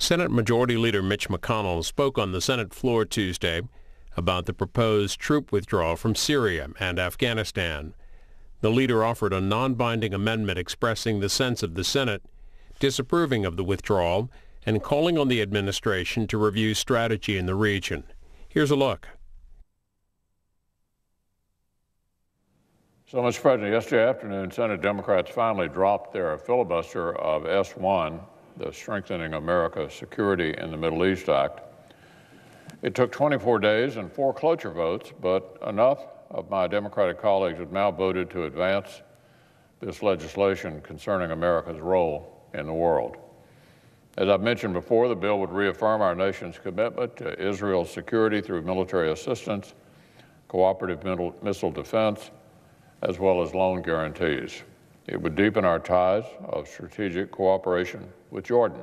Senate Majority Leader Mitch McConnell spoke on the Senate floor Tuesday about the proposed troop withdrawal from Syria and Afghanistan. The leader offered a non-binding amendment expressing the sense of the Senate, disapproving of the withdrawal, and calling on the administration to review strategy in the region. Here's a look. So, Mr. President, yesterday afternoon, Senate Democrats finally dropped their filibuster of S1, the Strengthening America's Security in the Middle East Act. It took 24 days and 4 cloture votes, but enough of my Democratic colleagues have now voted to advance this legislation concerning America's role in the world. As I've mentioned before, the bill would reaffirm our nation's commitment to Israel's security through military assistance, cooperative missile defense, as well as loan guarantees. It would deepen our ties of strategic cooperation with Jordan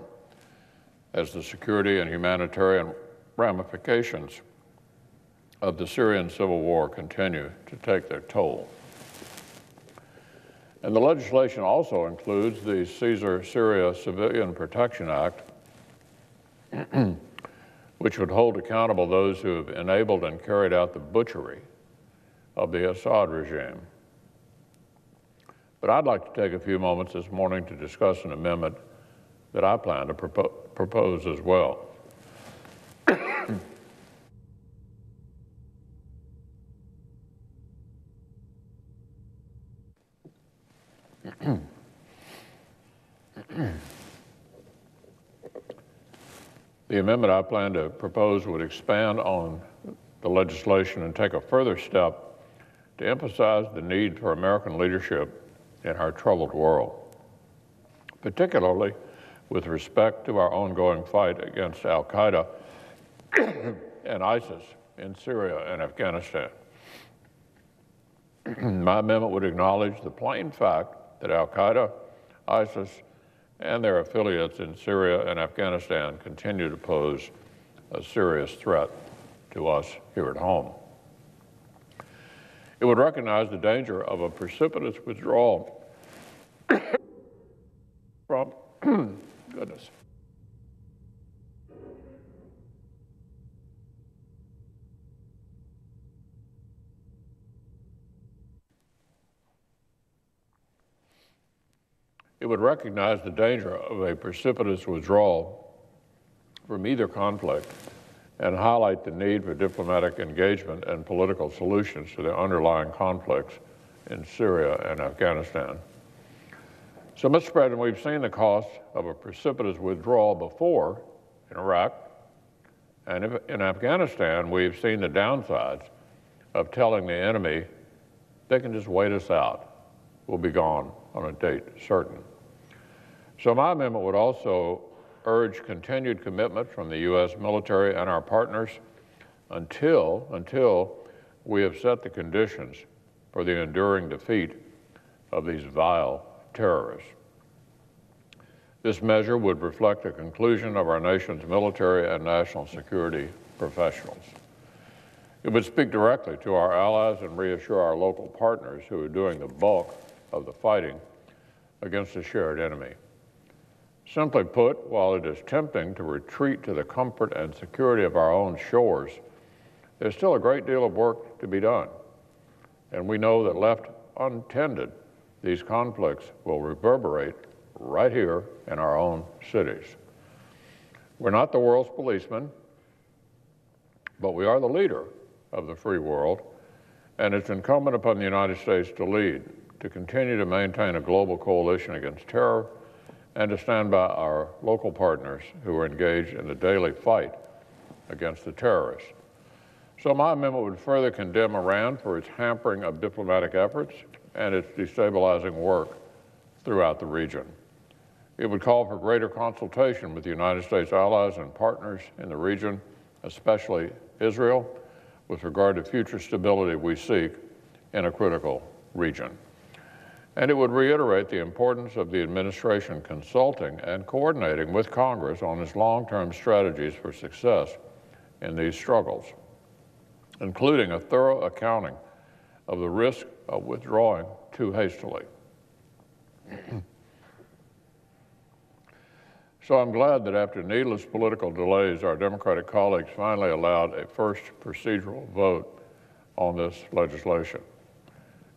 as the security and humanitarian ramifications of the Syrian civil war continue to take their toll. And the legislation also includes the Syria Civilian Protection Act, which would hold accountable those who have enabled and carried out the butchery of the Assad regime. But I'd like to take a few moments this morning to discuss an amendment that I plan to propose as well. The amendment I plan to propose would expand on the legislation and take a further step to emphasize the need for American leadership in our troubled world, particularly with respect to our ongoing fight against al-Qaeda and ISIS in Syria and Afghanistan. My amendment would acknowledge the plain fact that al-Qaeda, ISIS, and their affiliates in Syria and Afghanistan continue to pose a serious threat to us here at home. It would recognize the danger of a precipitous withdrawal from, goodness. It would recognize the danger of a precipitous withdrawal from either conflict and highlight the need for diplomatic engagement and political solutions to the underlying conflicts in Syria and Afghanistan. So, Mr. President, we've seen the cost of a precipitous withdrawal before in Iraq, and in Afghanistan, we've seen the downsides of telling the enemy they can just wait us out. We'll be gone on a date certain. So my amendment would also urge continued commitment from the U.S. military and our partners until we have set the conditions for the enduring defeat of these vile terrorists. This measure would reflect the conclusion of our nation's military and national security professionals. It would speak directly to our allies and reassure our local partners who are doing the bulk of the fighting against a shared enemy. Simply put, while it is tempting to retreat to the comfort and security of our own shores, there's still a great deal of work to be done. And we know that left untended, these conflicts will reverberate right here in our own cities. We're not the world's policemen, but we are the leader of the free world, and it's incumbent upon the United States to lead, to continue to maintain a global coalition against terror, and to stand by our local partners who are engaged in the daily fight against the terrorists. So my amendment would further condemn Iran for its hampering of diplomatic efforts and its destabilizing work throughout the region. It would call for greater consultation with the United States allies and partners in the region, especially Israel, with regard to future stability we seek in a critical region. And it would reiterate the importance of the administration consulting and coordinating with Congress on its long-term strategies for success in these struggles, including a thorough accounting of the risk of withdrawing too hastily. So I'm glad that after needless political delays, our Democratic colleagues finally allowed a first procedural vote on this legislation.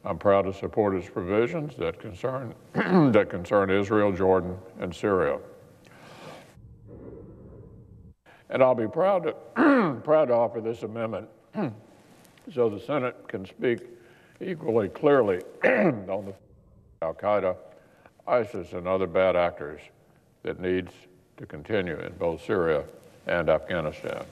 I'm proud to support its provisions that concern, that concern Israel, Jordan, and Syria. And I'll be proud to offer this amendment so the Senate can speak equally clearly on the Al-Qaeda, ISIS, and other bad actors that needs to continue in both Syria and Afghanistan.